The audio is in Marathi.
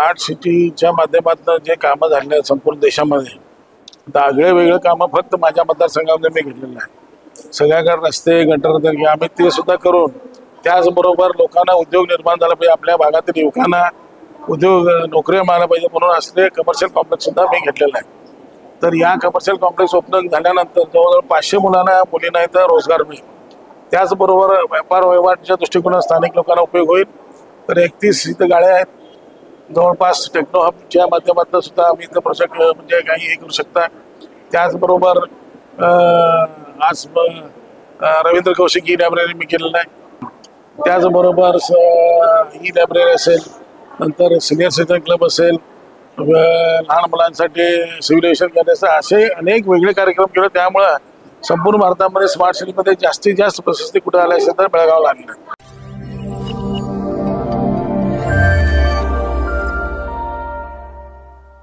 स्मार्ट सिटीच्या माध्यमातून जे कामं झाले आहेत संपूर्ण देशामध्ये, आगळे वेगळे कामं फक्त माझ्या मतदारसंघामध्ये मी घेतलेलं आहे. सगळ्याकडे रस्ते गटर आम्ही ते सुद्धा करून त्याचबरोबर लोकांना उद्योग निर्माण झाला पाहिजे, आपल्या भागातील युवकांना उद्योग नोकऱ्या मिळाल्या पाहिजे म्हणून असले कमर्शियल कॉम्प्लेक्स सुद्धा मी घेतलेला आहे. तर या कमर्शियल कॉम्प्लेक्स ओपन झाल्यानंतर जवळजवळ 500 मुलींना इथं रोजगार मिळेल. त्याचबरोबर व्यापार व्यवहाराच्या दृष्टिकोनात स्थानिक लोकांना उपयोग होईल. तर 31 इथं गाड्या आहेत. जवळपास टेक्नो हबच्या माध्यमातून सुद्धा आम्ही इथं प्रोजेक्ट म्हणजे काही हे करू शकता. त्याचबरोबर आज रवींद्र कौशिक ई लायब्ररी मी केलेलं आहे. त्याचबरोबर ई लायब्ररी असेल, नंतर सिनियर सिटीजन क्लब असेल, लहान मुलांसाठी सिव्हिलायझेशन करण्याचं असे अनेक वेगळे कार्यक्रम केले. त्यामुळं संपूर्ण भारतामध्ये स्मार्ट सिटीमध्ये जास्तीत जास्त प्रशस्ती कुठे आल्या असेल तर बेळगावला आलेलं आहे.